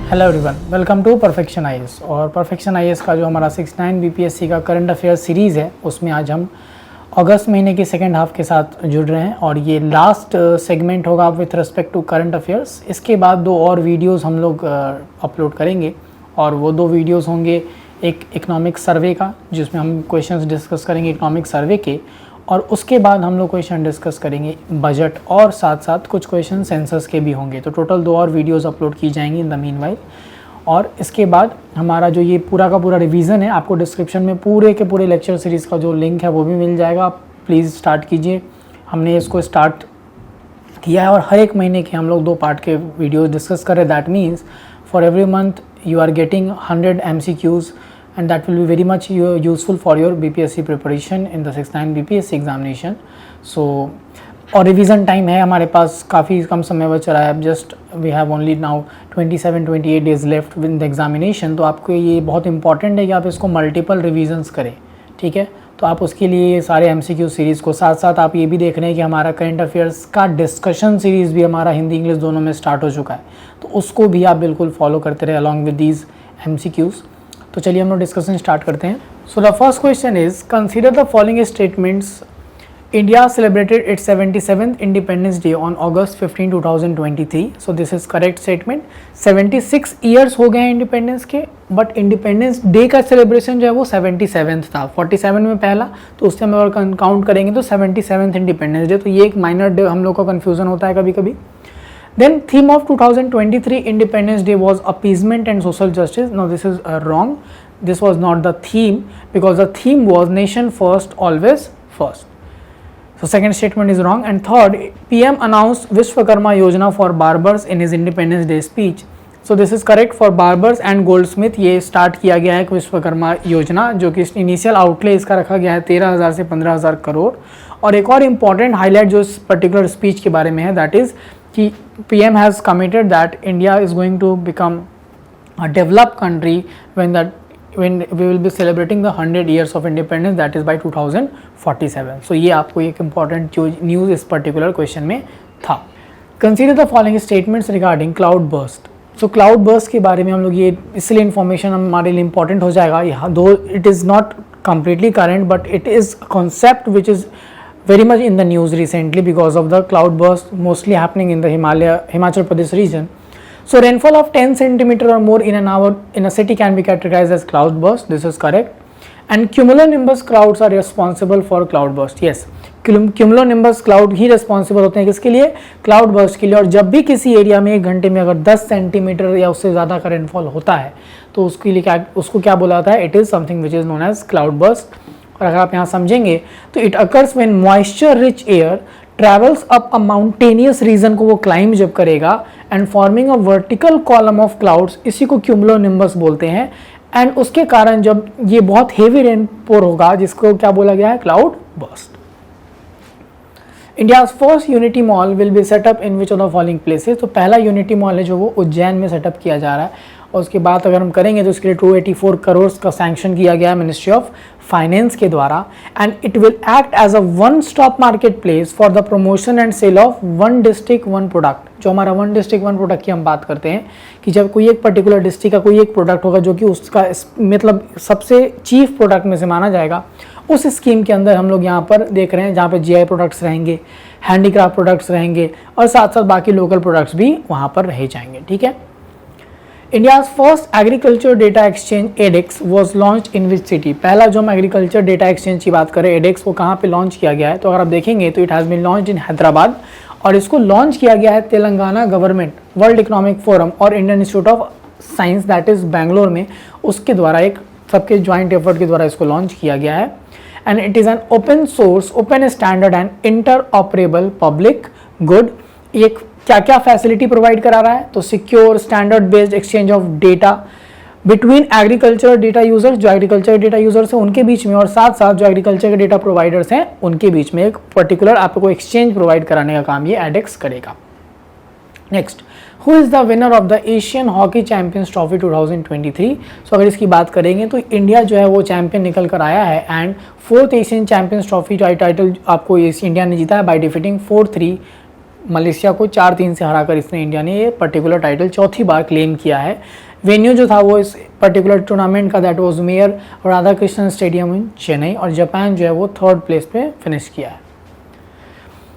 Hello everyone, welcome to Perfection IAS. और Perfection IAS का जो हमारा 69 बीपीएससी का करंट अफेयर्स सीरीज़ है, उसमें आज हम अगस्त महीने के सेकेंड हाफ के साथ जुड़ रहे हैं और ये लास्ट सेगमेंट होगा with respect to current affairs. इसके बाद दो और वीडियोस हम लोग अपलोड करेंगे और वो दो वीडियोस होंगे, एक इकोनॉमिक सर्वे का जिसमें हम क्वेश्चंस डिस्कस करेंगे इकोनॉमिक सर्वे के, और उसके बाद हम लोग क्वेश्चन डिस्कस करेंगे बजट, और साथ साथ कुछ क्वेश्चन सेंसस के भी होंगे। तो टोटल दो और वीडियोस अपलोड की जाएंगी इन द मीनवाइल। और इसके बाद हमारा जो ये पूरा का पूरा रिवीजन है, आपको डिस्क्रिप्शन में पूरे के पूरे लेक्चर सीरीज़ का जो लिंक है वो भी मिल जाएगा। आप प्लीज़ स्टार्ट कीजिए। हमने इसको स्टार्ट किया है और हर एक महीने के हम लोग 2 पार्ट के वीडियोज़ डिस्कस कर रहे हैं। That means for every month you are getting 100 MCQs and that will be very much useful for your BPSC preparation in the 69 BPSC examination. So और रिवीजन टाइम है हमारे पास, काफ़ी कम समय बच रहा है। Just we have only now 27-28 days left with the examination. तो आपको ये बहुत इंपॉर्टेंट है कि आप इसको मल्टीपल रिविजन्स करें, ठीक है। तो आप उसके लिए ये सारे MCQ सीरीज़ को साथ साथ आप ये भी देख रहे हैं कि हमारा करंट अफेयर्स का डिस्कशन सीरीज़ भी हमारा हिंदी इंग्लिश दोनों में स्टार्ट हो चुका है। तो उसको भी आप बिल्कुल फॉलो करते रहे अलॉन्ग विद दीज MCQs। तो चलिए हम लोग डिस्कशन स्टार्ट करते हैं। So the first question is, consider the following statements. India celebrated it's 77th independence day on August 15, 2023। So this is correct statement. 76 years हो गए हैं इंडिपेंडेंस के, बट इंडिपेंडेंस डे का सेलिब्रेशन जो है वो 77th था। 47 में पहला, तो उससे हम अगर काउंट करेंगे तो 77th इंडिपेंडेंस डे। तो ये एक माइनर डे हम लोग का कन्फ्यूजन होता है कभी कभी। Then theme of 2023 Independence Day was appeasement and social justice. Now this is wrong. This was not the theme, because the theme was nation first, always first. So second statement is wrong. And third, PM announced Vishwakarma Yojana for barbers in his Independence Day speech. So this is correct for barbers and goldsmith. ये start किया गया है विश्वकर्मा योजना, जो कि initial outlay इसका रखा गया है 13,000 से 15,000 करोड़। और एक और इम्पॉर्टेंट हाईलाइट जो इस पर्टिकुलर स्पीच के बारे में है, दैट इज़ कि PM has committed that India is going to become a developed country when we will be celebrating the 100 years of independence, that is by 2047. So ये आपको एक important न्यूज़ इस particular question में था। Consider the following statements regarding cloud burst. So cloud burst के बारे में हम लोग ये इसलिए information हमारे लिए important हो जाएगा, though it is not completely current, but it is a concept which is very much in the news recently because of the cloud burst mostly happening in the Himachal Pradesh region. So rainfall of 10 centimeter or more in an hour in a city can be categorized as cloud burst. This is correct. And cumulonimbus clouds are responsible for cloud burst. Yes, cumulonimbus cloud he responsible होते हैं किसके लिए? cloud burst के लिए। और जब भी किसी एरिया में 1 घंटे में अगर 10 सेंटीमीटर या उससे ज़्यादा का रेनफॉल होता है, तो उसके लिए उसको क्या बोला जाता है? It is something which is known as cloud burst. और अगर आप यहाँ समझेंगे तो it occurs when moisture rich air travels up a mountainous region को वो क्लाइम जब करेगा and forming a vertical column of clouds, इसी को क्यूमुलोनिम्बस बोलते हैं। एंड उसके कारण जब ये बहुत हेवी रेनपोर होगा, जिसको क्या बोला गया है? Cloud burst. India's first unity mall will be set up in which of the following places. तो पहला यूनिटी मॉल है जो वो उज्जैन में सेटअप किया जा रहा है। और उसके बाद अगर हम करेंगे तो इसके लिए 284 करोड़ का सैंक्शन किया गया है मिनिस्ट्री ऑफ फाइनेंस के द्वारा। And it will act as a one stop market place for the promotion and sale of one district one product. जो हमारा वन डिस्ट्रिक्ट वन प्रोडक्ट की हम बात करते हैं कि जब कोई एक पर्टिकुलर डिस्ट्रिक्ट का कोई एक प्रोडक्ट होगा जो कि उसका मतलब सबसे चीफ प्रोडक्ट में से माना जाएगा, उस स्कीम के अंदर हम लोग यहाँ पर देख रहे हैं जहाँ पे GI प्रोडक्ट्स रहेंगे, हैंडीक्राफ्ट प्रोडक्ट्स रहेंगे और साथ साथ बाकी लोकल प्रोडक्ट्स भी वहाँ पर रह जाएंगे, ठीक है। India's first agriculture data exchange एडेक्स was launch in which city. पहला जो हम एग्रीकल्चर डेटा एक्सचेंज की बात करें एडेक्स, वो कहाँ पे लॉन्च किया गया है? तो अगर आप देखेंगे तो it has been launch in Hyderabad, और इसको लॉन्च किया गया है Telangana government, World Economic Forum और Indian Institute of Science that is Bangalore में, उसके द्वारा एक सबके ज्वाइंट एफर्ट के द्वारा इसको लॉन्च किया गया है। And it is an open source, open standard and inter operable public good. एक क्या क्या फैसिलिटी प्रोवाइड करा रहा है? तो secure standard based exchange of data between agriculture data users, जो एग्रीकल्चर डेटा यूजर्स हैं उनके बीच में, और साथ साथ जो एग्रीकल्चर के डेटा प्रोवाइडर्स हैं उनके बीच में एक पर्टिकुलर आपको एक्सचेंज प्रोवाइड कराने का काम ये एडेक्स करेगा। Next, who is the winner of the Asian hockey champions trophy 2023। सो अगर इसकी बात करेंगे तो इंडिया जो है वो चैंपियन निकल कर आया है and 4th Asian champions trophy title आपको इंडिया ने जीता है बाय डिफीटिंग 4-3 मलेशिया को 4-3 से हराकर इसने इंडिया ने ये पर्टिकुलर टाइटल चौथी बार क्लेम किया है। वेन्यू जो था वो इस पर्टिकुलर टूर्नामेंट का that was mayor Radhakrishnan stadium इन चेन्नई, और जापान जो है वो 3rd प्लेस पे फिनिश किया है।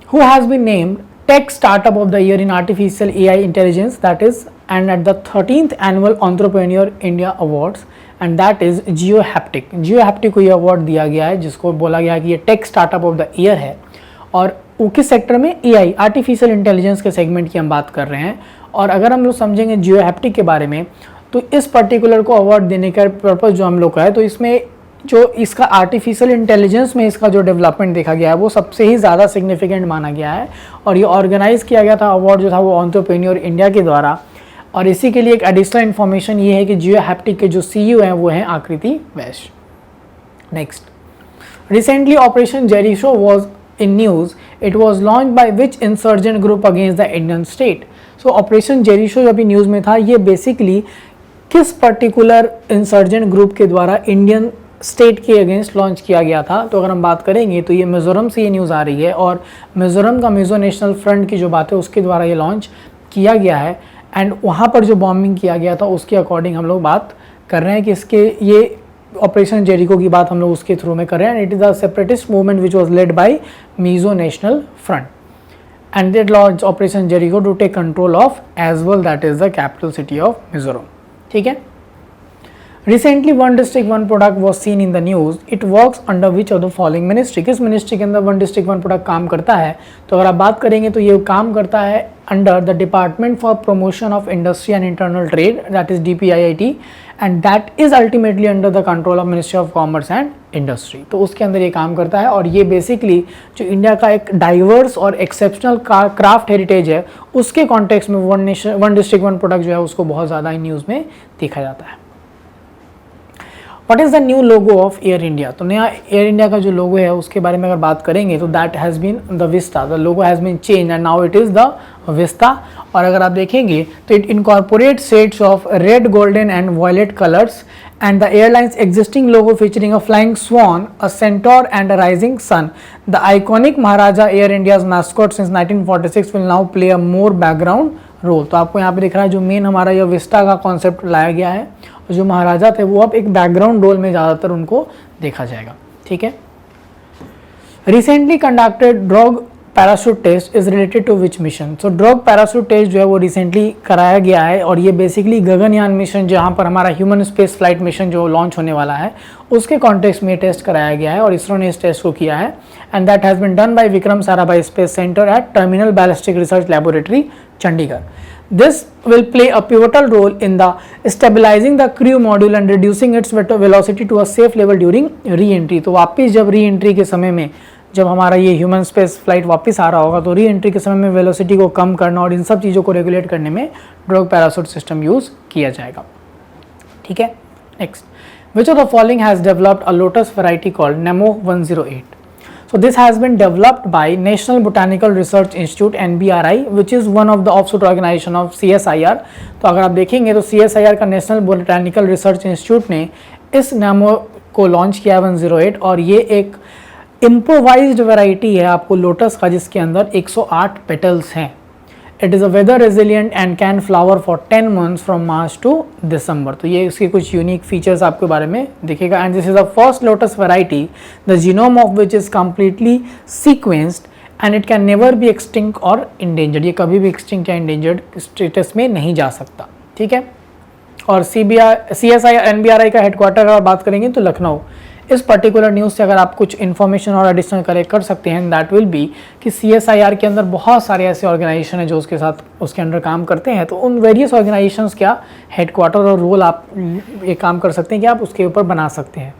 Who has been named Tech Startup of the Year in Artificial AI Intelligence, that is, and at the 13th Annual Entrepreneur India Awards, and that is GeoHaptic। GeoHaptic को ये award दिया गया है जिसको बोला गया है कि ये tech startup of the year है, और वो किस सेक्टर में, AI आर्टिफिशियल इंटेलिजेंस के सेगमेंट की हम बात कर रहे हैं। और अगर हम लोग समझेंगे GeoHaptic के बारे में तो इस पर्टिकुलर को अवार्ड देने का पर्पज़ जो हम लोग का है, तो इसमें जो इसका आर्टिफिशियल इंटेलिजेंस में इसका जो डेवलपमेंट देखा गया है वो सबसे ही ज़्यादा सिग्निफिकेंट माना गया है, और ये ऑर्गेनाइज किया गया था अवार्ड जो था वो एंटरप्रेन्योर इंडिया के द्वारा। और इसी के लिए एक एडिशनल इन्फॉर्मेशन ये है कि GeoHaptic के जो CEO हैं वो हैं Akriti Vaishya. Next, recently operation Jericho was in news, it was launch by which insurgent group against the Indian state. So operation Jericho जब भी न्यूज़ में था, ये बेसिकली किस पर्टिकुलर इंसर्जेंट ग्रुप के द्वारा इंडियन स्टेट के अगेंस्ट लॉन्च किया गया था। तो अगर हम बात करेंगे तो ये मिज़ोरम से ये न्यूज़ आ रही है, और मिज़ोरम का मिज़ो नेशनल फ्रंट की जो बात है उसके द्वारा ये लॉन्च किया गया है, एंड वहाँ पर जो बॉम्बिंग किया गया था उसके अकॉर्डिंग हम लोग बात कर रहे हैं कि इसके ये ऑपरेशन जेरिको की बात हम लोग उसके थ्रू में कर रहे हैं। And it is a separatist movement which was led by Mizo national front, and they launch operation Jericho to take control of as well that is the capital city of Mizoram. ठीक है। Recently, one district one product was seen in the news. It works under which of the following ministry? किस ministry के अंदर one district one product काम करता है? तो अगर आप बात करेंगे तो ये काम करता है under the department for promotion of industry and internal trade, that is DPIIT, and that is ultimately under the control of ministry of commerce and industry. तो उसके अंदर ये काम करता है, और ये बेसिकली जो इंडिया का एक डाइवर्स और एक्सेप्शनल क्राफ्ट हेरिटेज है उसके कॉन्टेक्स्ट में वन डिस्ट्रिक्ट वन प्रोडक्ट जो है उसको बहुत ज़्यादा इन न्यूज़ में देखा जाता है। What is the new logo of Air India? तो नया एयर इंडिया का जो लोगो है उसके बारे में अगर बात करेंगे तो that has been the vista, the logo has been change and now it is the vista. और अगर आप देखेंगे तो it incorporate shades of red, golden and violet colours, and the airlines existing logo featuring a flying swan, a centaur and a rising sun. The iconic Maharaja air India's mascot since 1946 will now play a more background role. तो आपको यहाँ पे दिख रहा है जो main हमारा यह विस्टा का कॉन्सेप्ट लाया गया है, और जो महाराजा थे वो अब एक बैकग्राउंड रोल में ज़्यादातर उनको देखा जाएगा। ठीक है। Recently conducted drogue parachute test is related to which mission? So drogue parachute test जो है वो रिसेंटली कराया गया है, और ये बेसिकली गगनयान मिशन जहाँ पर हमारा ह्यूमन स्पेस फ्लाइट मिशन जो लॉन्च होने वाला है उसके कॉन्टेक्स्ट में टेस्ट कराया गया है, और इसरो ने इस टेस्ट को किया है, and that has been done by Vikram Sarabhai space centre at terminal ballistic research laboratory Chandigarh. This will play a pivotal role in the stabilizing the crew module and reducing its velocity to a safe level during re-entry। तो वापस जब re-entry के समय में जब हमारा ये human space flight वापस आ रहा होगा तो री-एंट्री के समय में वेलोसिटी को कम करना और इन सब चीज़ों को रेगुलेट करने में ड्रॉग पैराशूट सिस्टम यूज़ किया जाएगा। ठीक है। Next, which of the following has developed a lotus variety called Nemo 108? So this has been developed by National Botanical Research Institute NBRI, which is one of the offshoot organization of CSIR। तो अगर आप देखेंगे तो CSIR का national botanical research institute ने इस Nemo को launch किया 108, और ये एक इम्प्रोवाइज्ड वैरायटी है आपको लोटस का जिसके अंदर 108 पेटल्स हैं। It is a weather resilient and can flower for 10 months from March to December. तो ये इसके कुछ यूनिक फीचर्स आपके बारे में दिखेगा, and this is the first lotus variety the genome of which is completely sequenced and it can never be extinct और endangered. ये कभी भी एक्सटिंक्ट या इंडेंजर्ड स्टेटस में नहीं जा सकता। ठीक है। और CSIR NBRI का हेडक्वार्टर अगर बात करेंगे तो लखनऊ। इस पर्टिकुलर न्यूज़ से अगर आप कुछ इन्फॉर्मेशन और एडिशनल कलेक्ट कर सकते हैं दैट विल बी कि CSIR के अंदर बहुत सारे ऐसे ऑर्गेनाइजेशन हैं जो उसके साथ उसके अंडर काम करते हैं। तो उन वेरियस ऑर्गेनाइजेशंस क्या हेडक्वार्टर और रोल आप ये काम कर सकते हैं कि आप उसके ऊपर बना सकते हैं।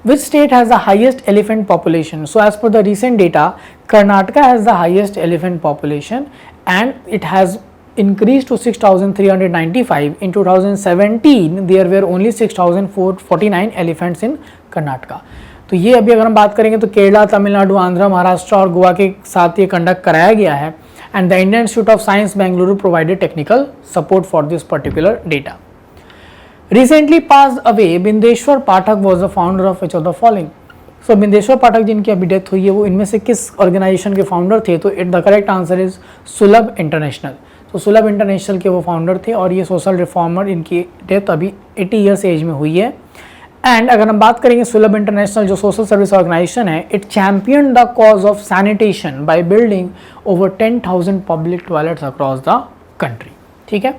Which state has the highest elephant population? So as per the recent data, Karnataka has the highest elephant population and it has increased to 6,395. In 2017 there were only 6,449 elephants in Karnataka। तो ये अभी अगर हम बात करेंगे तो केरला, तमिलनाडु, आंध्र, महाराष्ट्र और गोवा के साथ ये कंडक्ट कराया गया है, and the Indian Institute of science Bengaluru provided technical support for this particular data. Recently passed away Bindeshwar Pathak was the founder of which of the following? सो बिंदेश्वर पाठक जिनकी अभी डेथ हुई है वो इनमें से किस ऑर्गेनाइजेशन के फाउंडर थे? तो it the correct answer is सुलभ इंटरनेशनल। तो सुलभ इंटरनेशनल के वो फाउंडर थे और ये सोशल रिफॉर्मर, इनकी डेथ अभी 80 ईयर्स एज में हुई है। एंड अगर हम बात करेंगे सुलभ इंटरनेशनल जो सोशल सर्विस ऑर्गेनाइजेशन है, it champion the cause of sanitation by building over 10,000 public toilets across the country. ठीक है,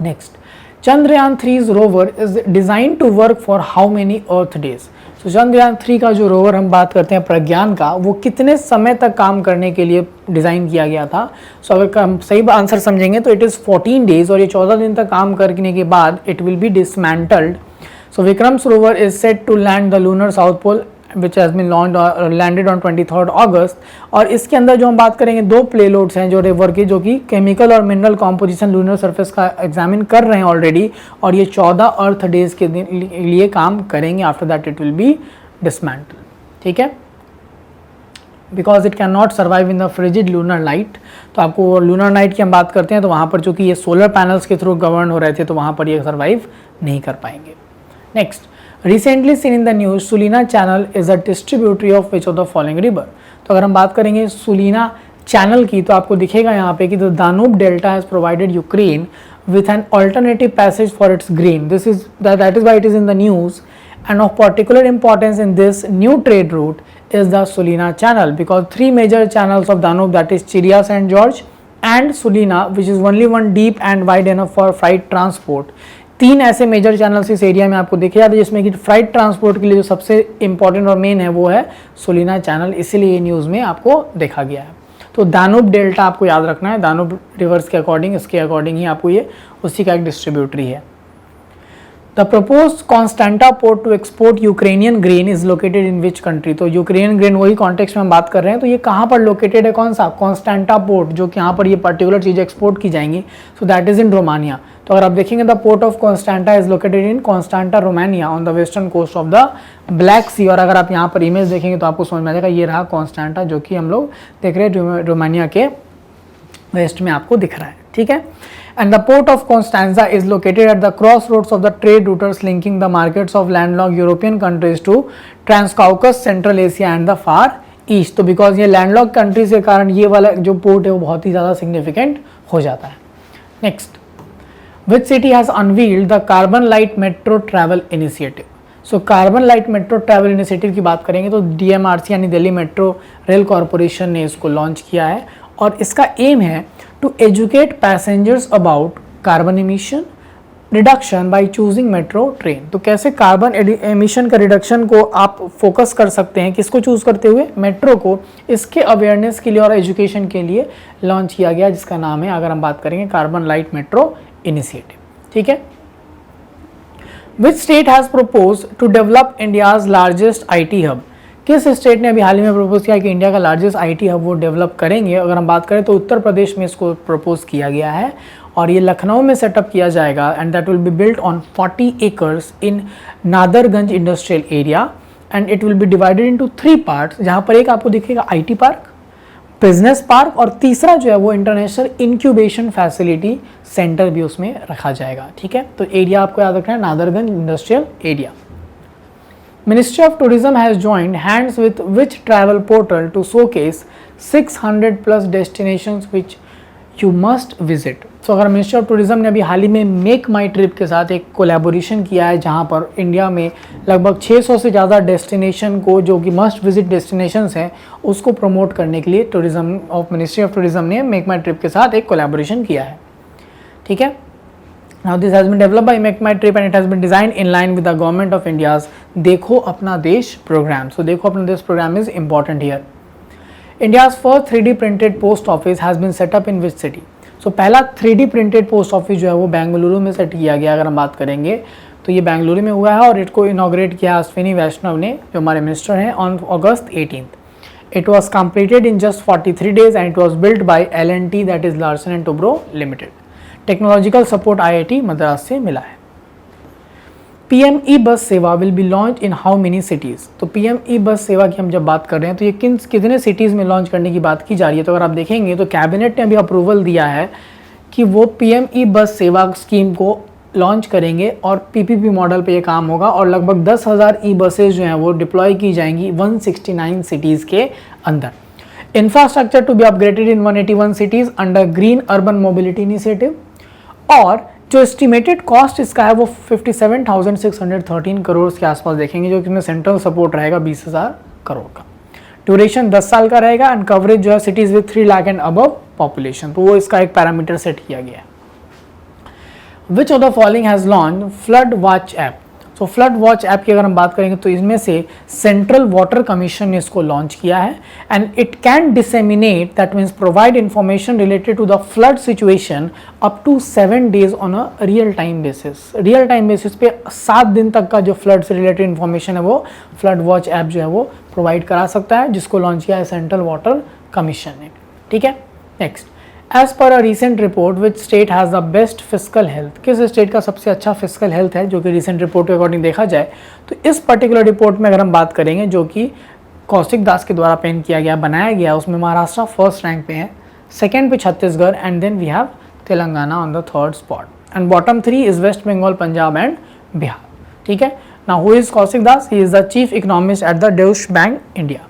next, Chandrayaan 3 rover is design to work for how many earth days? तो चंद्रयान 3 का जो रोवर हम बात करते हैं प्रज्ञान का, वो कितने समय तक काम करने के लिए डिज़ाइन किया गया था? सो अगर हम सही आंसर समझेंगे तो इट इज़ 14 डेज और ये 14 दिन तक काम करने के बाद it will be dismantled. So Vikram's rover is set to land the lunar south pole which has been landed on 23 August. और इसके अंदर जो हम बात करेंगे 2 प्लेलोड्स हैं जो रोवर के, जो कि केमिकल और मिनरल कॉम्पोजिशन लूनर सरफेस का एग्जामिन कर रहे हैं ऑलरेडी, और ये 14 अर्थ डेज के लिए काम करेंगे। After that it will B dismantle. ठीक है, because it can not survive in the frigid lunar night. तो आपको लूनर नाइट की हम बात करते हैं तो वहाँ पर चूंकि ये सोलर पैनल्स के थ्रू गवर्न हो रहे थे तो वहाँ पर ये सर्वाइव नहीं कर पाएंगे। Next, recently seen in the news Sulina channel is a distributary of which of the following river? तो अगर हम बात करेंगे सुलीना चैनल की तो आपको दिखेगा यहाँ पे कि the Danube delta has provided Ukraine with an alternative passage for its grain. That is why it is in the news, and of particular importance in this new trade route is the Sulina channel, because 3 major channels of Danube, that is Chiria, St. George and Sulina, which is only one deep and wide enough for freight transport. 3 ऐसे major channels इस area में आपको दिखे जाते हैं जिसमें कि freight transport के लिए जो सबसे इंपॉर्टेंट और मेन है वो है सुलीना चैनल, इसीलिए न्यूज़ में आपको देखा गया है। तो दानूब डेल्टा आपको याद रखना है, दानूब रिवर्स के अकॉर्डिंग, इसके अकॉर्डिंग ही आपको ये उसी का एक डिस्ट्रीब्यूटरी है। The propose Constanta port to export Ukrainian grain is located in which country? तो यूक्रेनियन ग्रेन वही कॉन्टेक्स्ट में हम बात कर रहे हैं, तो ये कहाँ पर लोकेटेड है? कौन सा? कॉन्स्टेंटा पोर्ट, जो कि यहाँ पर ये पर्टिकुलर चीज़ एक्सपोर्ट की जाएंगी। So that is in Romania. तो अगर आप देखेंगे the port of Constanta is located in Constanta Romania on the western coast of the Black Sea. और अगर आप यहाँ पर इमेज देखेंगे तो आपको समझ में आ जाएगा, ये रहा कॉन्स्टेंटा जो कि हम लोग देख रहे हैं रोमानिया के वेस्ट में आपको दिख रहा है। ठीक है, and the port of Constanza is located at the crossroads of the trade routes linking the markets of landlocked European countries to Transcaucasus, Central Asia and the Far East। तो because ये landlocked countries के कारण ये वाला जो port है वो बहुत ही ज़्यादा सिग्निफिकेंट हो जाता है। Next, which city has unveiled the carbon light metro travel initiative? So carbon light metro travel initiative की बात करेंगे तो DMRC यानी दिल्ली मेट्रो रेल कॉरपोरेशन ने इसको लॉन्च किया है और इसका एम है to educate passengers about carbon emission reduction by choosing metro train। तो कैसे कार्बन एमिशन का रिडक्शन को आप फोकस कर सकते हैं, किसको चूज करते हुए? मेट्रो को। इसके अवेयरनेस के लिए और एजुकेशन के लिए लॉन्च किया गया, जिसका नाम है, अगर हम बात करेंगे, कार्बन लाइट मेट्रो इनिशिएटिव। ठीक है, which state has propose to develop India's largest IT hub? किस स्टेट ने अभी हाल ही में प्रपोज किया कि इंडिया का लार्जेस्ट IT हब वो डेवलप करेंगे? अगर हम बात करें तो उत्तर प्रदेश में इसको प्रपोज किया गया है और ये लखनऊ में सेटअप किया जाएगा and that will be built on 40 acres in Nadarganj industrial area and it will B divided into 3 parts, जहाँ पर एक आपको दिखेगा IT पार्क, बिजनेस पार्क और तीसरा जो है वो इंटरनेशनल इंक्यूबेशन फैसिलिटी सेंटर भी उसमें रखा जाएगा। ठीक है, तो एरिया आपको याद रखना है, Nadarganj industrial area. Ministry of Tourism has joined hands with which travel portal to showcase 600 plus destinations which you must visit? So अगर मिनिस्ट्री ऑफ टूरिज्म ने अभी हाल ही में मेक माई ट्रिप के साथ एक कोलैबोरेशन किया है जहाँ पर इंडिया में लगभग 600 से ज़्यादा डेस्टिनेशन को, जो कि मस्ट विजिट डेस्टिनेशंस हैं, उसको प्रमोट करने के लिए tourism of ministry of tourism ने मेक माई ट्रिप के साथ एक कोलैबोरेशन किया है। ठीक है, Now this has been developed by Make My Trip and it has been designed in line with the government of India's देखो अपना देश program. So देखो अपना देश program is important here. India's first 3D printed post office has been set up in which city? So पहला 3D printed post office जो है वो बेंगलुरु में सेट किया गया। अगर हम बात करेंगे तो ये बेंगलुरु में हुआ है और इसको इनॉग्रेट किया अश्विनी वैष्णव ने, जो हमारे मिनिस्टर हैं, on August 18th. It was completed in just 43 days and it was built by L&T, that is Larsen and Toubro Limited. Technological support IIT Madras से मिला है। PM E-बस सेवा will be launch in how many cities? तो PM E-बस सेवा की हम जब बात कर रहे हैं तो ये कितने सिटीज़ में लॉन्च करने की बात की जा रही है? तो अगर आप देखेंगे तो कैबिनेट ने अभी अप्रूवल दिया है कि वो PM E-बस सेवा स्कीम को लॉन्च करेंगे और पीपीपी मॉडल पे ये काम होगा और लगभग 10,000 ई बसेज जो हैं वो डिप्लॉय की जाएंगी 169 सिटीज़ के अंदर। Infrastructure to be upgraded in 181 cities under green urban mobility initiative, और जो एस्टिमेटेड कॉस्ट इसका है वो 57,613 करोड़ के आसपास देखेंगे, जो कि इसमें सेंट्रल सपोर्ट रहेगा 20,000 करोड़ का। ड्यूरेशन 10 साल का रहेगा एंड कवरेज जो है cities with 3 lakh and above population, तो वो इसका एक पैरामीटर सेट किया गया है। विच of the following has launch flood watch app. So flood watch app की अगर हम बात करेंगे तो इसमें से सेंट्रल वाटर कमीशन ने इसको लॉन्च किया है and it can disseminate, that means provide information related to the flood situation up to 7 days on a real time basis. Real time basis पे 7 दिन तक का जो फ्लड से रिलेटेड इंफॉर्मेशन है वो फ्लड वॉच ऐप जो है वो प्रोवाइड करा सकता है, जिसको लॉन्च किया है सेंट्रल वाटर कमीशन ने। ठीक है, next, as per a recent report which state has the best physical health. किस स्टेट का सबसे अच्छा फिजिकल हेल्थ है, जो कि रिसेंट रिपोर्ट के अकॉर्डिंग देखा जाए तो इस पर्टिकुलर रिपोर्ट में अगर हम बात करेंगे जो कि कौशिक दास के द्वारा पेन किया गया, बनाया गया, उसमें महाराष्ट्र फर्स्ट रैंक पे है, सेकेंड पे Chhattisgarh and then we have Telangana on the third spot and bottom 3 is West Bengal, Punjab and Bihar. ठीक है, now who is Kaushik Das? He is the chief economist at the Deutsche Bank India.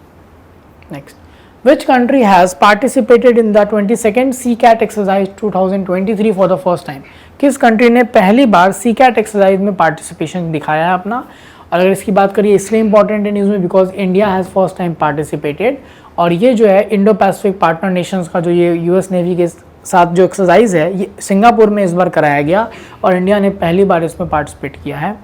Next, which country has participated in the 22nd CCAT exercise 2023 for the first time? किस country ने पहली बार CCAT exercise में participation दिखाया है अपना? और अगर इसकी बात करिए इसलिए इंपॉर्टेंट है न्यूज़ में because India has first time participated, और ये जो है इंडो पैसिफिक पार्टनर नेशंस का जो ये यूएस नेवी के साथ जो एक्सरसाइज है ये सिंगापुर में इस बार कराया गया और इंडिया ने पहली बार इसमें पार्टिसिपेट किया है।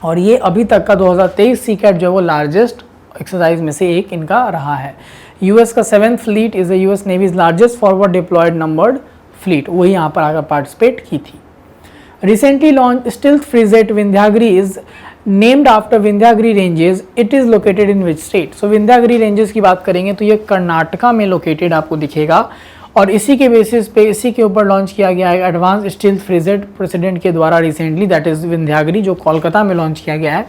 और ये अभी तक का 2023 CCAT जो है वो लार्जेस्ट एक्सरसाइज में से एक इनका रहा है। यूएस का 7th fleet is the US navy's largest forward deployed numbered fleet, वही यहाँ पर आकर पार्टिसिपेट की थी। Recently launch stealth frigate Vindhyagiri is named after Vindhyagiri ranges, it is located in which state? So Vindhyagiri ranges की बात करेंगे तो ये कर्नाटका में लोकेटेड आपको दिखेगा और इसी के बेसिस पे इसी के ऊपर लॉन्च किया गया है एडवांस स्टिल्थ फ्रिजेट प्रेसिडेंट के द्वारा रिसेंटली, दैट इज विंध्यागिरी, जो कोलकाता में लॉन्च किया गया है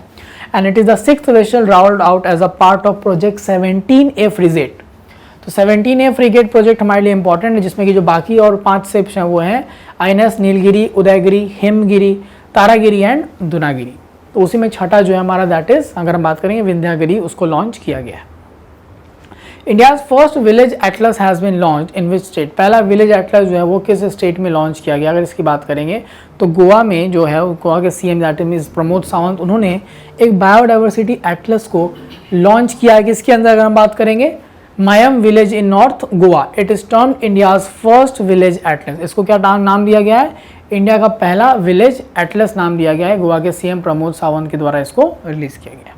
and it is the 6th vessel rolled out as a part of project 17A frigate. तो 17A फ्रिगेट प्रोजेक्ट हमारे लिए इंपॉर्टेंट है, जिसमें कि जो बाकी और 5 शिप्स हैं वो हैं आईएनएस नीलगिरी, उदयगिरी, हिमगिरी, तारागिरी एंड दुनागिरी। तो उसी में छठा जो है हमारा दैट इज, अगर हम बात करेंगे विंध्यागिरी, उसको लॉन्च किया गया है। India's first village atlas has been launch in which state? पहला विलेज एटलस जो है वो किस स्टेट में लॉन्च किया गया? अगर इसकी बात करेंगे तो गोवा में जो है, गोवा के CM that means Pramod Sawant, उन्होंने एक बायोडाइवर्सिटी एटलस को लॉन्च किया है। किसके अंदर अगर हम बात करेंगे? Mayem village in north Goa, it is termed India's first village atlas. इसको क्या नाम दिया गया है? इंडिया का पहला विलेज एटलस नाम दिया गया है, गोवा के सीएम प्रमोद सावंत के द्वारा इसको रिलीज किया गया।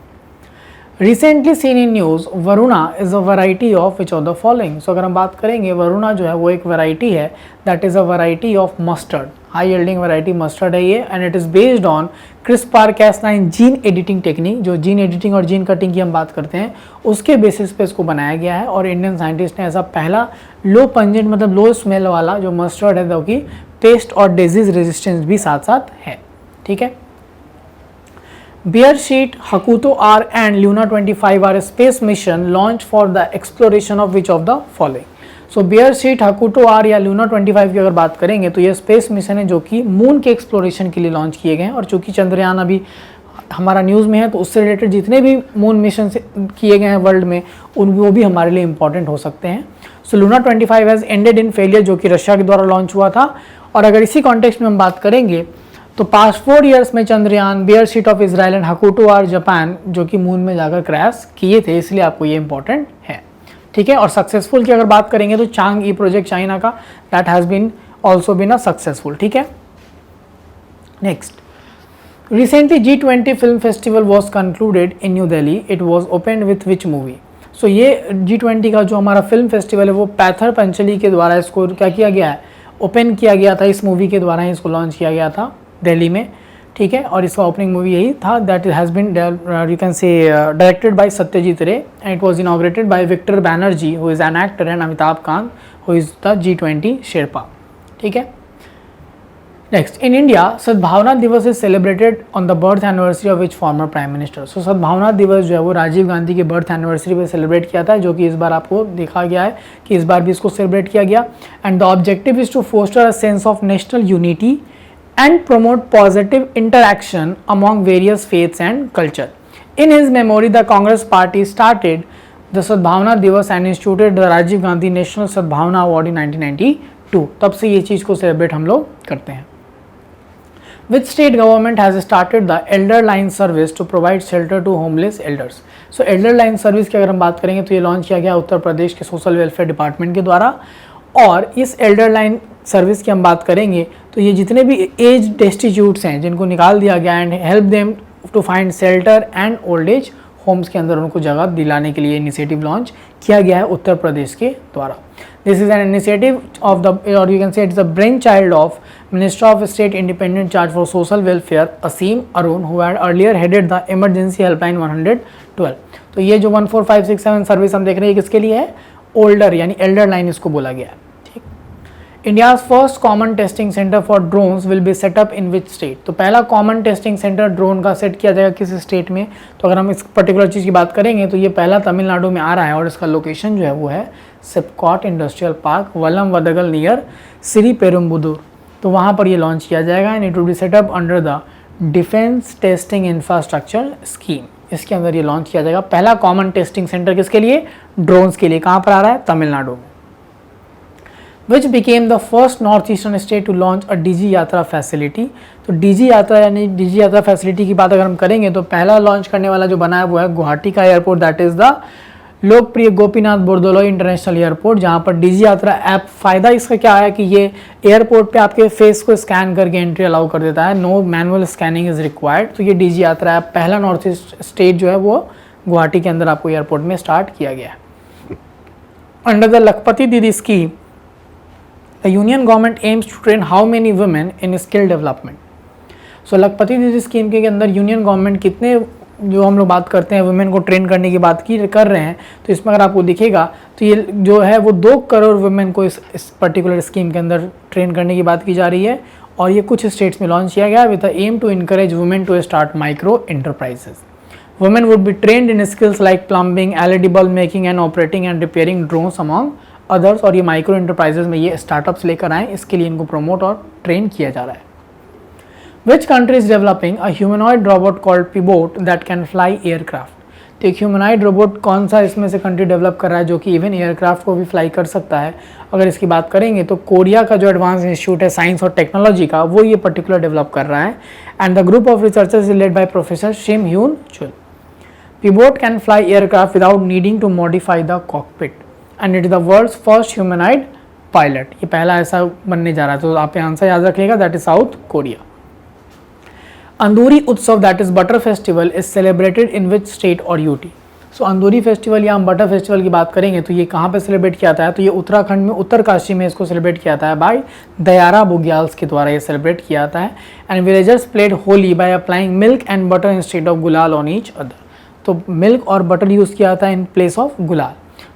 Recently seen in news Varuna is a variety of which of the following? So अगर हम बात करेंगे वरुणा जो है वो एक वैरायटी है, that is a variety of mustard, high yielding variety mustard है ये and it is based on CRISPR-Cas9 gene editing technique. जो जीन एडिटिंग और जीन कटिंग की हम बात करते हैं उसके बेसिस पे इसको बनाया गया है और इंडियन साइंटिस्ट ने ऐसा पहला लो पंजेंट मतलब लो स्मेल वाला जो मस्टर्ड है, जो कि पेस्ट और डिजीज रेजिस्टेंस भी साथ साथ है। ठीक है, Bearsheet, Hakuto R and Luna 25 are a space mission launched for the exploration of which of the following? So Bearsheet, Hakuto R या Luna 25 की अगर बात करेंगे तो ये स्पेस मिशन है जो कि मून के एक्सप्लोरेशन के लिए लॉन्च किए गए हैं और चूंकि चंद्रयान अभी हमारा न्यूज़ में है तो उससे रिलेटेड जितने भी मून मिशन किए गए हैं वर्ल्ड में वो भी हमारे लिए इंपॉर्टेंट हो सकते हैं। सो Luna 25 has ended in failure, जो कि रशिया के द्वारा लॉन्च हुआ था। और अगर इसी कॉन्टेक्स्ट में हम बात करेंगे तो पास्ट 4 ईयर्स में Chandrayaan, Beresheet of Israel and Hakuto R Japan जो कि मून में जाकर क्रैश किए थे, इसलिए आपको ये इंपॉर्टेंट है। ठीक है, और सक्सेसफुल की अगर बात करेंगे तो चांग ई प्रोजेक्ट चाइना का, that has been also been a successful. ठीक है, next, recently G20 film festival was concluded in New Delhi, it was opened with which movie? So ये G20 का जो हमारा फिल्म फेस्टिवल है वो पैथर पंचली के द्वारा इसको क्या किया गया है, ओपन किया गया था। इस मूवी के द्वारा ही इसको लॉन्च किया गया था दिल्ली में। ठीक है, और इसका ओपनिंग मूवी यही था, that has been you can say directed by Satyajit Ray and it was inaugurated by Victor Banerjee who is an actor and Amitabh Kant who is the G20 sherpa. ठीक है, next, in India Sadbhavana Diwas is celebrated on the birth anniversary of which former prime minister? So Sadbhavana Diwas जो है वो राजीव गांधी के birth anniversary पे celebrate किया था, जो कि इस बार आपको देखा गया है कि इस बार भी इसको सेलिब्रेट किया गया। And the objective is to foster a sense of national unity and promote positive interaction among various faiths and culture. In his memory, the Congress Party started the सद्भावना दिवस and instituted the Rajiv Gandhi national Sadbhavana award in 1992. तब से ये चीज़ को celebrate हम लोग करते हैं. Which state government has started the elder line service to provide shelter to homeless elders? So elder line service की अगर हम बात करेंगे तो ये लॉन्च किया गया उत्तर प्रदेश के सोशल वेलफेयर डिपार्टमेंट के द्वारा. और इस एल्डर लाइन सर्विस की हम बात करेंगे तो ये जितने भी एज डेस्टिट्यूट्स हैं जिनको निकाल दिया गया and help them to find shelter and old age homes के अंदर उनको जगह दिलाने के लिए इनिशिएटिव लॉन्च किया गया है उत्तर प्रदेश के द्वारा. This is an initiative of the और you can say it's the brain child of minister of state independent charge for social welfare Asim Arun who had earlier headed the emergency helpline 112. तो ये जो 14567 service हम देख रहे हैं किसके लिए है? ओल्डर यानी एल्डर लाइन इसको बोला गया है. India's first common testing centre for drones will be set up in which state? तो पहला कॉमन टेस्टिंग सेंटर ड्रोन का सेट किया जाएगा किस स्टेट में? तो अगर हम इस पर्टिकुलर चीज़ की बात करेंगे तो ये पहला तमिलनाडु में आ रहा है और इसका लोकेशन जो है वो है SIPCOT industrial park वलम वदगल near Shri पेरुम्बुदूर. तो वहाँ पर ये लॉन्च किया जाएगा and it will be set up under the defence testing infrastructure scheme. इसके अंदर ये लॉन्च किया जाएगा पहला कॉमन टेस्टिंग सेंटर किसके लिए? ड्रोन्स के लिए. कहाँ पर आ रहा है? तमिलनाडु में. Which became the first north eastern state to launch a DG यात्रा फैसिलिटी? तो DG यात्रा यानी DG यात्रा फैसिलिटी की बात अगर हम करेंगे तो पहला लॉन्च करने वाला जो बना है वो है गुवाहाटी का एयरपोर्ट, दैट इज द लोकप्रिय गोपीनाथ बोरदोलोई इंटरनेशनल एयरपोर्ट, जहाँ पर DG यात्रा ऐप. फ़ायदा इसका क्या है कि ये एयरपोर्ट पे आपके फेस को स्कैन करके एंट्री अलाउ कर देता है, no manual scanning is required. तो ये DG यात्रा ऐप पहला नॉर्थ ईस्ट स्टेट जो है वो गुवाहाटी के अंदर आपको एयरपोर्ट में स्टार्ट किया गया है. अंडर द लखपति दीदी scheme the union government aims to train how many women in skill development? So लखपति दीदी स्कीम के अंदर यूनियन गवर्नमेंट कितने जो हम लोग बात करते हैं वुमेन को ट्रेन करने की बात की कर रहे हैं. तो इसमें अगर आपको दिखेगा तो ये जो है वो 2 करोड़ वुमेन को इस पर्टिकुलर स्कीम के अंदर ट्रेन करने की बात की जा रही है और ये कुछ स्टेट्स में लॉन्च किया गया with the aim to encourage women to start micro enterprises. Women would be trained in skills like plumbing, LED bulb making and operating and repairing drones among others. और ये माइक्रो एंटरप्राइजेज में ये startups लेकर आए, इसके लिए इनको promote और ट्रेन किया जा रहा है. Which country is developing a humanoid robot called Pibot that can fly aircraft? तो एक ह्यूमनॉइड रोबोट कौन सा इसमें से कंट्री डेवलप कर रहा है जो कि इवन एयरक्राफ्ट को भी फ्लाई कर सकता है? अगर इसकी बात करेंगे तो कोरिया का जो एडवांस इंस्टीट्यूट है साइंस और टेक्नोलॉजी का वो ये पर्टिकुलर डेवलप कर रहा है and the group of researchers is led by professor Shim Hyun Chul. Pibot can fly aircraft without needing to modify the cockpit and it is the world's first humanoid pilot. ये पहला ऐसा बनने जा रहा है. तो आप आंसर याद रखिएगा, दैट इज साउथ कोरिया. अंदूरी उत्सव that is butter festival is celebrated in which state और यूटी? सो अंदूरी फेस्टिवल या हम बटर फेस्टिवल की बात करेंगे तो ये कहाँ पे सेलिब्रेट किया जाता है? तो ये उत्तराखंड में उत्तरकाशी में इसको सेलिब्रेट किया जाता है बाय दयारा बुग्याल्स के द्वारा ये सेलिब्रेट किया जाता है. And villagers played Holi by applying milk and butter instead of गुलाल ऑन ईच अदर. तो मिल्क और बटर यूज़ किया जाता है इन प्लेस ऑफ गुलाल.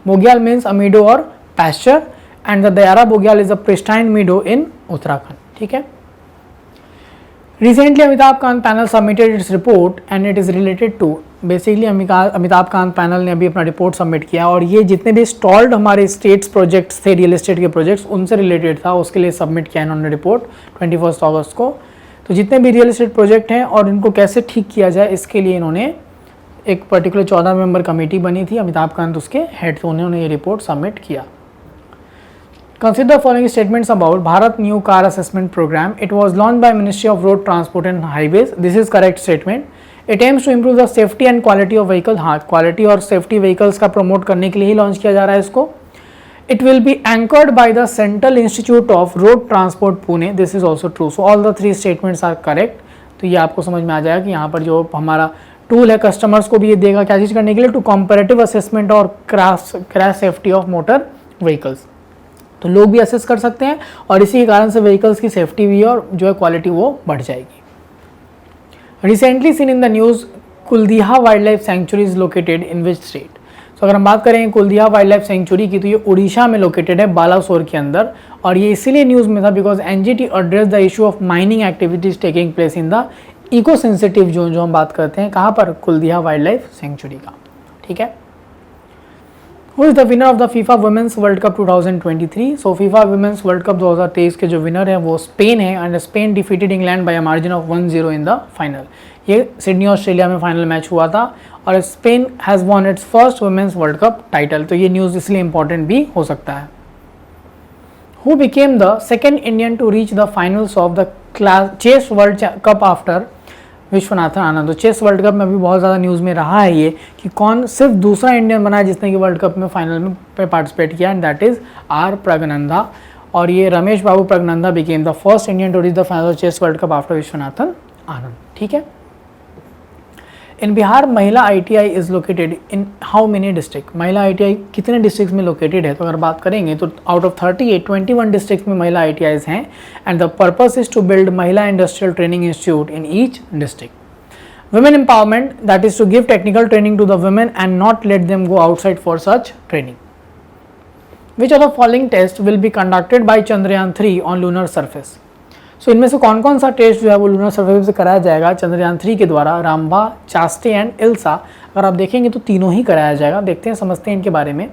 Bogyal means a meadow or pasture and the Dayara Bogyal is a pristine meadow in Uttarakhand. ठीक है. Recently Amitabh Kant panel submitted its report and it is related to. Basically Amitabh Kant panel ने अभी अपना report submit किया और ये जितने भी स्टॉल्ड हमारे स्टेट्स प्रोजेक्ट्स थे, रियल एस्टेट के प्रोजेक्ट्स, उनसे रिलेटेड था. उसके लिए सबमिट किया इन्होंने रिपोर्ट 21 अगस्त को. तो जितने भी रियल एस्टेट प्रोजेक्ट हैं और इनको कैसे ठीक किया जाए इसके लिए इन्होंने एक पर्टिकुलर 14 मेंबर कमेटी बनी थी, अमिताभ कांत उसके हेड थे, उन्होंने ये रिपोर्ट सबमिट किया. Consider following statements about Bharat new car assessment programme. It was launch by ministry of road transport and highways. This is correct statement. It aims to improve the safety and quality of vehicle. हाँ, quality और safety vehicles का promote करने के लिए ही launch किया जा रहा है इसको. It will be anchored by the central institute of road transport Pune. This is also true. So all the 3 statements are correct. तो ये आपको समझ में आ जाएगा कि यहाँ पर जो हमारा टूल है कस्टमर्स को भी ये देगा क्या चीज़ करने के लिए, टू कॉम्पैरेटिव असेसमेंट और crash safety of motor vehicles. तो लोग भी असेस कर सकते हैं और इसी के कारण से व्हीकल्स की सेफ्टी भी और जो है क्वालिटी वो बढ़ जाएगी. Recently seen in the news Kuldiha wildlife sanctuary is located in which state? तो अगर हम बात करें कुलदीहा वाइल्ड लाइफ सेंचुरी की तो ये उड़ीसा में लोकेटेड है, बालासोर के अंदर. और ये इसीलिए न्यूज़ में था because NGT address the issue of mining activities taking place in the eco sensitive zone, जो हम बात करते हैं कहाँ पर? कुलदीहा वाइल्ड लाइफ सेंचुरी का. ठीक है. Who is the winner of the FIFA women's world cup 2023? So FIFA women's world cup 2023 के जो विनर है वो स्पेन है, and Spain defeated England by a margin of 1-0 in the final. ये Sydney Australia में फाइनल मैच हुआ था और Spain has won its first women's world cup title. तो ये न्यूज़ इसलिए इंपॉर्टेंट भी हो सकता है। Who became the second Indian to reach the finals of the chess world cup after Viswanathan Anand? तो चेस वर्ल्ड कप में भी बहुत ज़्यादा न्यूज़ में रहा है ये कि कौन सिर्फ दूसरा इंडियन बना है जिसने कि वर्ल्ड कप में फाइनल में पार्टिसिपेट किया, and that is R Praggnanandhaa. और ये Ramesh Babu Praggnanandhaa became the first Indian to reach the final chess world cup after Viswanathan Anand. ठीक है। इन बिहार महिला ITI is located in how many district? महिला ITI कितने डिस्ट्रिक्ट में लोकेटेड है? तो अगर बात करेंगे तो आउट ऑफ 38 21 डिस्ट्रिक्ट में महिला ITIs हैं, and the purpose is to build महिला industrial training institute in each district. Women empowerment, that is to give technical training to the women and not let them go outside for such training. Which of the following tests will be conducted by Chandrayaan 3 on lunar surface? सो इनमें से कौन कौन सा test जो है वो lunar surface से कराया जाएगा चंद्रयान 3 के द्वारा? रामबा, चास्टे एंड इल्सा। अगर आप देखेंगे तो तीनों ही कराया जाएगा। देखते हैं, समझते हैं इनके बारे में।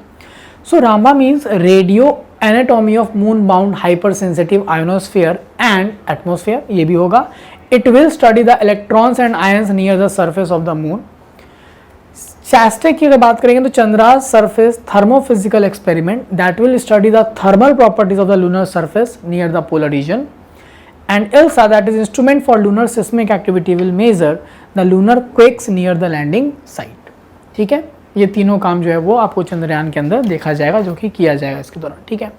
So Rambha means radio anatomy of moon bound hypersensitive ionosphere and atmosphere, ये भी होगा। It will study the electrons and ions near the surface of the moon. ChaSTE की अगर बात करेंगे तो Chandra's surface thermophysical experiment, that will study the thermal properties of the lunar surface near the polar region. And ILSA, that is instrument for lunar seismic activity, will measure the lunar quakes near the landing site। ठीक है, ये तीनों काम जो है वो आपको चंद्रयान के अंदर देखा जाएगा, जो कि किया जाएगा इसके दौरान। ठीक है।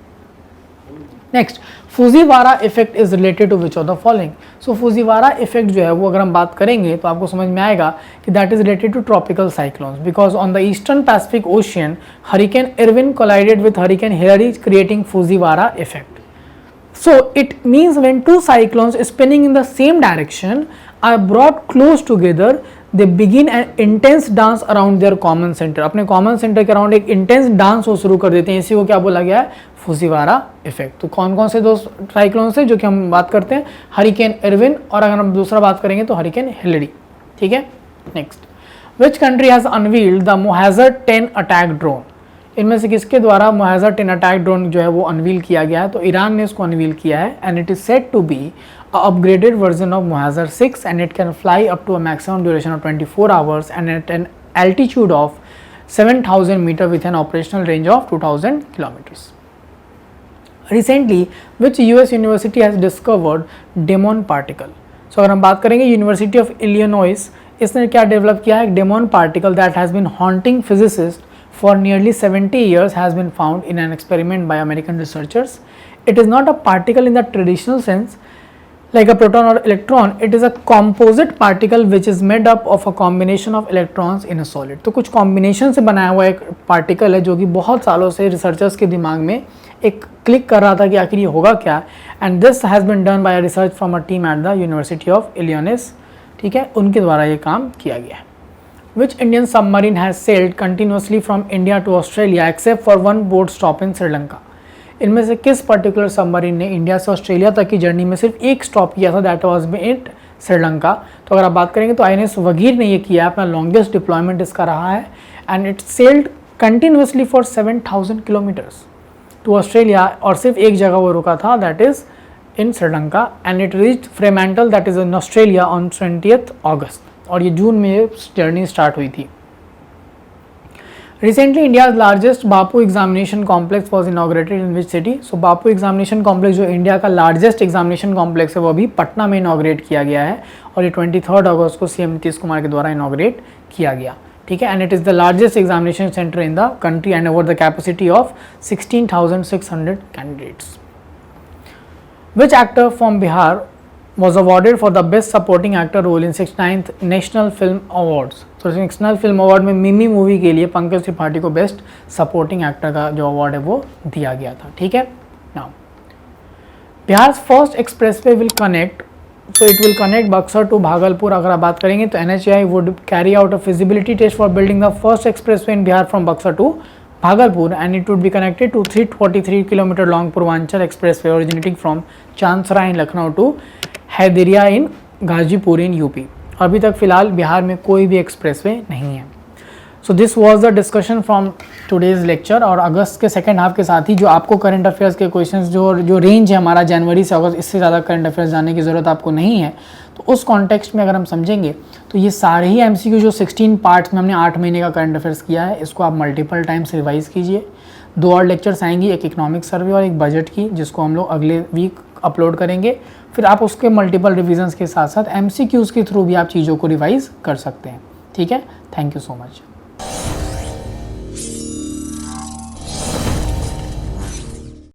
Next, Fujiwhara effect is related to which of the following? So Fujiwhara effect जो है वो अगर हम बात करेंगे तो आपको समझ में आएगा कि that is related to tropical cyclones, because on the eastern Pacific ocean hurricane Irwin collided with hurricane Hilary creating Fujiwhara effect. So it means when two cyclones spinning in the same direction are brought close together, they begin an intense dance around their common center। अपने common center के around एक intense dance वो शुरू कर देते हैं। इसी को क्या बोला गया है? Fujiwara effect. तो कौन कौन से दो साइक्लोन से जो कि हम बात करते हैं? हरिकेन इरविन, और अगर हम दूसरा बात करेंगे तो हरिकेन हिलरी। ठीक है। Next, which country has unveiled the Mohajer 10 attack drone? इनमें से किसके द्वारा मोहाज़र 10 अटैक ड्रोन जो है वो अनवील किया गया है? तो ईरान ने इसको अनवील किया है, and it is said to be a upgraded version of Mohajer 6, and it can fly up to a maximum duration of 24 hours and at an altitude of 7000 metre with an operational range of 2000 kilometres. Recently which US university has discovered demon particle? So अगर हम बात करेंगे university of Illinois, इसने क्या develop किया है? Demon particle that has been haunting physicist for nearly 70 years has been found in an experiment by American researchers. It is not a particle in the traditional sense like a proton or electron. It is a composite particle which is made up of a combination of electrons in a solid। तो कुछ combination से बनाया हुआ एक particle है जो कि बहुत सालों से researchers के दिमाग में एक क्लिक कर रहा था कि आखिर ये होगा क्या, and this has been done by a research from a team at the University of Illinois। ठीक है, उनके द्वारा ये काम किया गया है। Which Indian submarine has sailed continuously from India to Australia except for one boat stop in Sri Lanka? इनमें से किस पर्टिकुलर सबमरीन ने इंडिया से ऑस्ट्रेलिया तक की जर्नी में सिर्फ एक स्टॉप किया था? That was in Sri Lanka. तो अगर आप बात करेंगे तो INS वगीर ने ये किया, अपना लॉन्गेस्ट डिप्लॉयमेंट इसका रहा है, and it sailed continuously for 7000 kilometres to Australia, और सिर्फ एक जगह वो रुका था, that is in Sri Lanka, and it reached Fremantle that is in Australia on 20 August, और ये जून में ये जर्नी स्टार्ट हुई थी। Recently India's largest Bapu examination complex was inaugurated in which city? So Bapu examination complex जो इंडिया का लार्जेस्ट एग्जामिनेशन कॉम्प्लेक्स है वो अभी पटना में इनॉग्रेट किया गया है, और ये 23 अगस्त को CM नीतीश कुमार के द्वारा इनॉग्रेट किया गया। ठीक है, and it is the largest examination centre in the country and over the capacity of 16,600 candidates. Which actor from Bihar was awarded for the best supporting actor role in 69th National Film Awards? तो national film award में मिमी movie के लिए पंकज त्रिपाठी को best supporting actor का जो award है वो दिया गया था। ठीक है। Now Bihar first expressway will connect, so it will connect Buxar to Bhagalpur. अगर आप बात करेंगे तो NHAI would carry out a feasibility test for building the first expressway in Bihar from Buxar to Bhagalpur, and it would be connected to 343 km long Purvanchal expressway originating from Chansara in Lucknow to Haidariya in Ghazipur in UP. अभी तक फिलहाल बिहार में कोई भी expressway नहीं है। So this was the discussion from today's lecture. और अगस्त के सेकेंड हाफ के साथ ही जो आपको करंट अफेयर्स के क्वेश्चंस जो रेंज है हमारा जनवरी से अगस्त, इससे ज़्यादा करंट अफेयर्स जानने की ज़रूरत आपको नहीं है। तो उस कॉन्टेक्स्ट में अगर हम समझेंगे तो ये सारे ही MCQ जो 16 पार्ट्स में हमने 8 महीने का करंट अफेयर्स किया है, इसको आप मल्टीपल टाइम्स रिवाइज़ कीजिए। 2 और लेक्चर्स आएंगी, एक इकोनॉमिक सर्वे और एक बजट की, जिसको हम लोग अगले वीक अपलोड करेंगे। फिर आप उसके मल्टीपल रिविजन्स के साथ साथ MCQs के थ्रू भी आप चीज़ों को रिवाइज़ कर सकते हैं। ठीक है, थैंक यू सो मच।